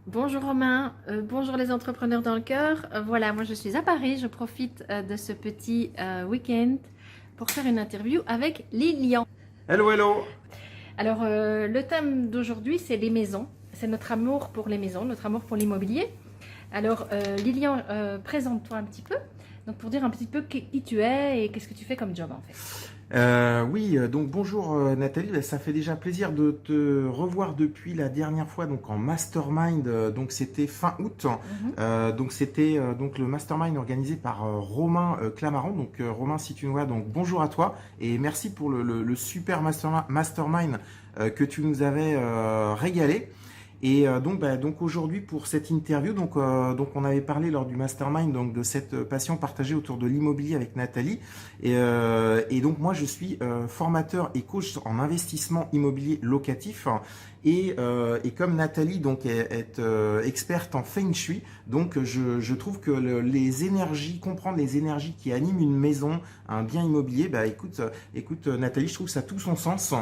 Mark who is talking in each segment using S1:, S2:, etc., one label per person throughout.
S1: Bonjour Romain, bonjour les entrepreneurs dans le cœur. Voilà, moi je suis à Paris, je profite de ce petit week-end pour faire une interview avec Lilian.
S2: Hello, hello.
S1: Alors le thème d'aujourd'hui c'est les maisons, c'est notre amour pour les maisons, notre amour pour l'immobilier. Alors Lilian, présente-toi un petit peu, donc pour dire un petit peu qui tu es et qu'est-ce que tu fais comme job en fait.
S2: Oui, donc bonjour Nathalie. Ça fait déjà plaisir de te revoir depuis la dernière fois donc en mastermind. Donc c'était fin août.
S1: Mhm.
S2: Donc c'était donc le mastermind organisé par Romain Clamaran. Donc Romain, si tu nous vois, donc bonjour à toi et merci pour le super mastermind que tu nous avais régalé. Et donc aujourd'hui pour cette interview, donc on avait parlé lors du mastermind donc de cette passion partagée autour de l'immobilier avec Nathalie. Et donc moi je suis formateur et coach en investissement immobilier locatif. Et comme Nathalie donc est experte en Feng Shui, donc je trouve que les énergies, comprendre les énergies qui animent une maison, un bien immobilier, bah écoute Nathalie, je trouve que ça a tout son sens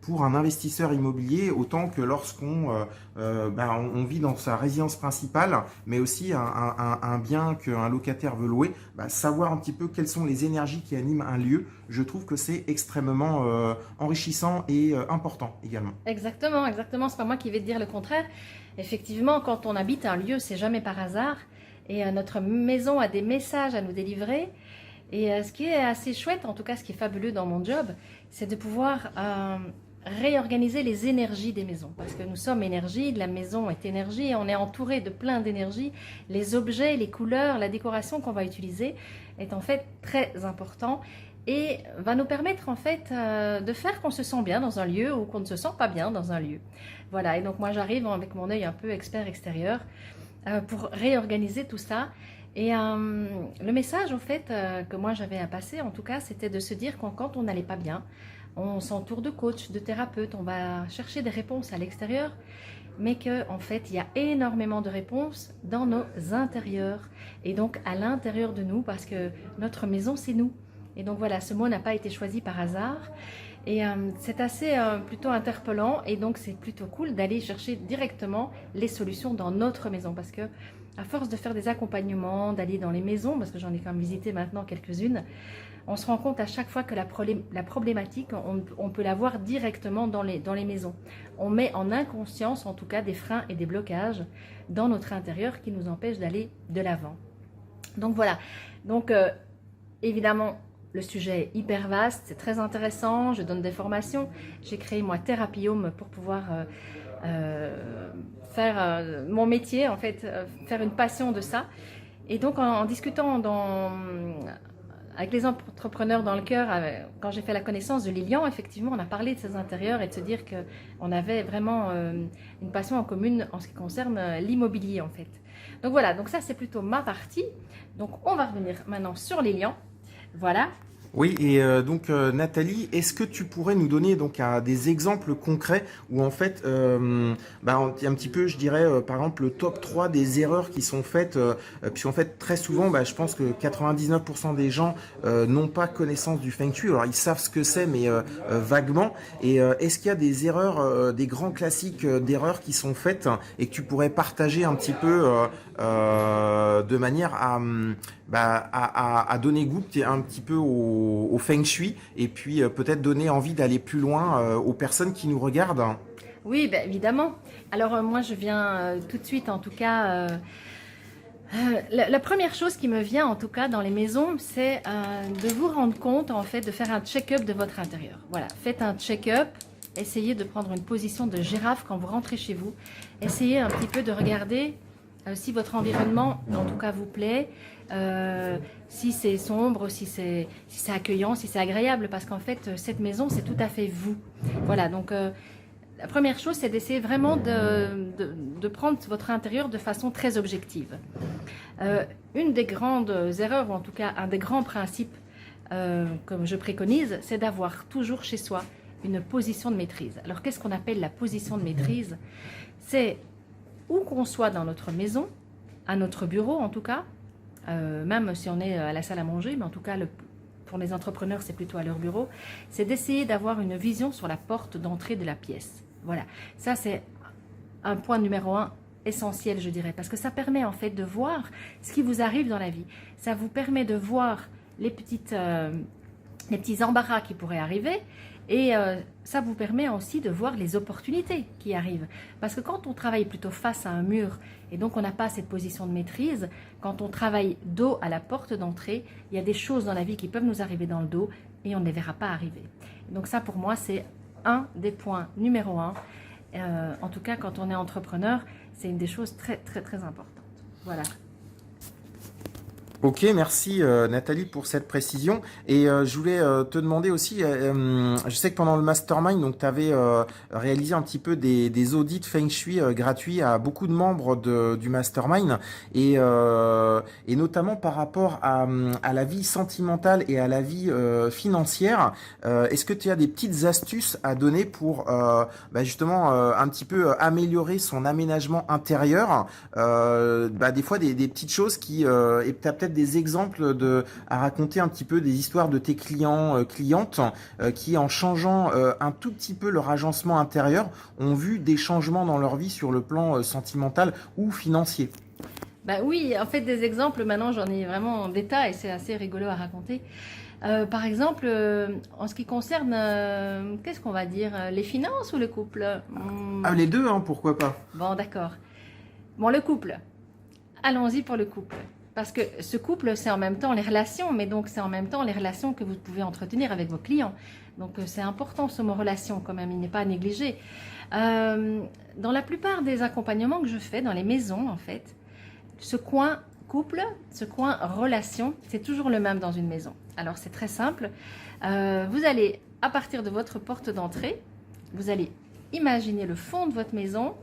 S2: pour un investisseur immobilier, autant que lorsqu'on on vit dans sa résidence principale, mais aussi un bien qu'un locataire veut louer, savoir un petit peu quelles sont les énergies qui animent un lieu, je trouve que c'est extrêmement enrichissant et important également.
S1: Exactement, exactement, c'est pas moi qui vais te dire le contraire. Effectivement, quand on habite un lieu, c'est jamais par hasard et notre maison a des messages à nous délivrer. Et ce qui est assez chouette, en tout cas ce qui est fabuleux dans mon job, c'est de pouvoir réorganiser les énergies des maisons. Parce que nous sommes énergie, la maison est énergie, et on est entouré de plein d'énergie. Les objets, les couleurs, la décoration qu'on va utiliser est en fait très important et va nous permettre en fait de faire qu'on se sent bien dans un lieu ou qu'on ne se sent pas bien dans un lieu. Voilà, et donc moi j'arrive avec mon œil un peu expert extérieur pour réorganiser tout ça. Et le message, en fait, que moi j'avais à passer, en tout cas, c'était de se dire que quand on n'allait pas bien, on s'entoure de coachs, de thérapeutes, on va chercher des réponses à l'extérieur, mais que en fait, il y a énormément de réponses dans nos intérieurs et donc à l'intérieur de nous, parce que notre maison, c'est nous. Et donc voilà, ce mot n'a pas été choisi par hasard. Et c'est assez plutôt interpellant et donc c'est plutôt cool d'aller chercher directement les solutions dans notre maison parce que à force de faire des accompagnements, d'aller dans les maisons, parce que j'en ai quand même visité maintenant quelques-unes, on se rend compte à chaque fois que la problématique, on peut la voir directement dans les maisons. On met en inconscience en tout cas des freins et des blocages dans notre intérieur qui nous empêchent d'aller de l'avant. Donc voilà, donc évidemment, le sujet est hyper vaste, c'est très intéressant, je donne des formations. J'ai créé moi Therapium pour pouvoir faire mon métier, en fait, faire une passion de ça. Et donc en discutant avec les entrepreneurs dans le cœur, quand j'ai fait la connaissance de Lilian, effectivement, on a parlé de ses intérieurs et de se dire qu'on avait vraiment une passion en commune en ce qui concerne l'immobilier, en fait. Donc voilà, donc ça c'est plutôt ma partie. Donc on va revenir maintenant sur Lilian. Voilà.
S2: Oui, et Nathalie, est-ce que tu pourrais nous donner donc des exemples concrets où en fait, un petit peu, je dirais, par exemple, le top 3 des erreurs qui sont faites, puisqu'en fait, très souvent, je pense que 99% des gens n'ont pas connaissance du Feng Shui, alors ils savent ce que c'est, mais vaguement, et est-ce qu'il y a des erreurs, des grands classiques d'erreurs qui sont faites et que tu pourrais partager un petit peu de manière à donner goût un petit peu au Feng Shui et puis peut-être donner envie d'aller plus loin aux personnes qui nous regardent.
S1: Oui, ben, évidemment. Alors moi je viens tout de suite en tout cas. La première chose qui me vient en tout cas dans les maisons, c'est de vous rendre compte en fait de faire un check-up de votre intérieur. Voilà, faites un check-up. Essayez de prendre une position de girafe quand vous rentrez chez vous. Essayez un petit peu de regarder si votre environnement, en tout cas, vous plaît, si c'est sombre, si c'est accueillant, si c'est agréable, parce qu'en fait, cette maison, c'est tout à fait vous. Voilà, donc la première chose, c'est d'essayer vraiment de prendre votre intérieur de façon très objective. Une des grandes erreurs, ou en tout cas un des grands principes, comme je préconise, c'est d'avoir toujours chez soi une position de maîtrise. Alors, qu'est-ce qu'on appelle la position de maîtrise? C'est où qu'on soit dans notre maison, à notre bureau en tout cas, même si on est à la salle à manger, mais en tout cas pour les entrepreneurs c'est plutôt à leur bureau, c'est d'essayer d'avoir une vision sur la porte d'entrée de la pièce. Voilà, ça c'est un point numéro un essentiel, je dirais, parce que ça permet en fait de voir ce qui vous arrive dans la vie. Ça vous permet de voir les petits embarras qui pourraient arriver et ça vous permet aussi de voir les opportunités qui arrivent. Parce que quand on travaille plutôt face à un mur et donc on n'a pas cette position de maîtrise, quand on travaille dos à la porte d'entrée, il y a des choses dans la vie qui peuvent nous arriver dans le dos et on ne les verra pas arriver. Donc ça pour moi c'est un des points numéro un. En tout cas quand on est entrepreneur, c'est une des choses très très très importantes. Voilà.
S2: Ok, merci Nathalie pour cette précision. Et je voulais te demander aussi, je sais que pendant le mastermind, donc tu avais réalisé un petit peu des audits Feng Shui gratuits à beaucoup de membres du mastermind et notamment par rapport à la vie sentimentale et à la vie financière. Est-ce que tu as des petites astuces à donner pour justement un petit peu améliorer son aménagement intérieur, des fois des petites choses qui et tu as peut-être des exemples à raconter un petit peu des histoires de tes clientes qui en changeant un tout petit peu leur agencement intérieur ont vu des changements dans leur vie sur le plan sentimental ou financier.
S1: Bah oui, en fait des exemples, maintenant j'en ai vraiment en détail, c'est assez rigolo à raconter. Par exemple, en ce qui concerne, qu'est-ce qu'on va dire, les finances ou le couple?
S2: Les deux, hein, pourquoi pas.
S1: Bon, d'accord. Bon, le couple. Allons-y pour le couple. Parce que ce couple, c'est en même temps les relations, mais donc c'est en même temps les relations que vous pouvez entretenir avec vos clients. Donc c'est important ce mot relation quand même, il n'est pas à négliger. Dans la plupart des accompagnements que je fais dans les maisons, en fait, ce coin couple, ce coin relation, c'est toujours le même dans une maison. Alors c'est très simple. Vous allez, à partir de votre porte d'entrée, vous allez imaginer le fond de votre maison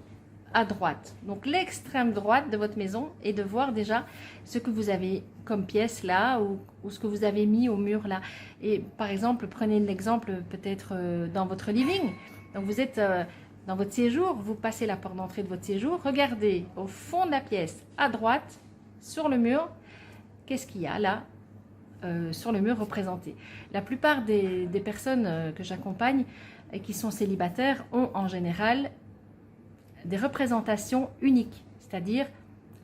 S1: à droite, donc l'extrême droite de votre maison, et de voir déjà ce que vous avez comme pièce là ou ce que vous avez mis au mur là. Et par exemple, prenez l'exemple peut-être dans votre living. Donc vous êtes dans votre séjour, vous passez la porte d'entrée de votre séjour, regardez au fond de la pièce à droite sur le mur, qu'est-ce qu'il y a là sur le mur représenté. La plupart des personnes que j'accompagne et qui sont célibataires ont en général des représentations uniques, c'est-à-dire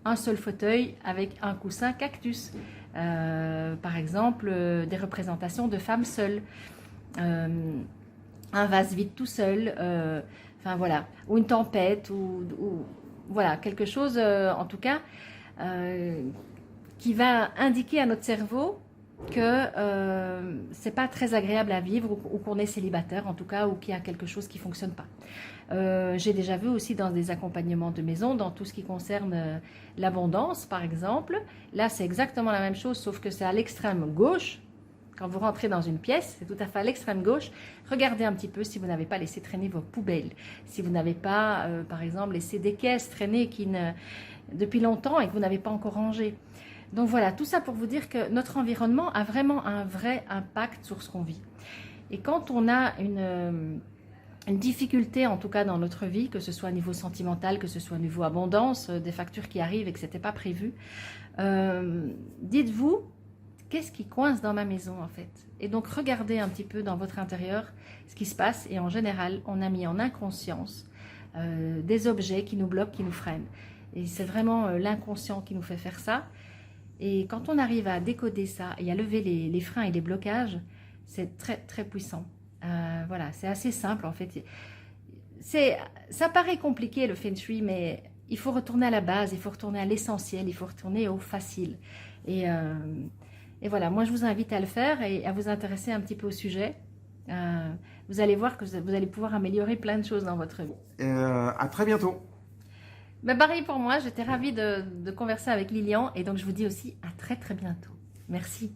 S1: un seul fauteuil avec un coussin cactus. Par exemple, des représentations de femmes seules, un vase vide tout seul, enfin voilà, ou une tempête, ou voilà, quelque chose en tout cas qui va indiquer à notre cerveau que c'est pas très agréable à vivre ou qu'on est célibataire en tout cas, ou qu'il y a quelque chose qui fonctionne pas. J'ai déjà vu aussi dans des accompagnements de maison, dans tout ce qui concerne l'abondance par exemple, là c'est exactement la même chose sauf que c'est à l'extrême gauche. Quand vous rentrez dans une pièce, c'est tout à fait à l'extrême gauche. Regardez un petit peu si vous n'avez pas laissé traîner vos poubelles, si vous n'avez pas par exemple laissé des caisses traîner depuis longtemps et que vous n'avez pas encore rangé. Donc voilà, tout ça pour vous dire que notre environnement a vraiment un vrai impact sur ce qu'on vit. Et quand on a une difficulté, en tout cas dans notre vie, que ce soit au niveau sentimental, que ce soit au niveau abondance, des factures qui arrivent et que ce n'était pas prévu, dites-vous, qu'est-ce qui coince dans ma maison en fait? Et donc regardez un petit peu dans votre intérieur ce qui se passe. Et en général, on a mis en inconscience des objets qui nous bloquent, qui nous freinent. Et c'est vraiment l'inconscient qui nous fait faire ça. Et quand on arrive à décoder ça et à lever les freins et les blocages, c'est très très puissant. Voilà, c'est assez simple en fait. Ça paraît compliqué le Feng Shui, mais il faut retourner à la base, il faut retourner à l'essentiel, il faut retourner au facile. Et voilà, moi je vous invite à le faire et à vous intéresser un petit peu au sujet. Vous allez voir que vous allez pouvoir améliorer plein de choses dans votre vie.
S2: À très bientôt.
S1: Ben, pareil pour moi, j'étais ravie de converser avec Lilian et donc je vous dis aussi à très très bientôt. Merci.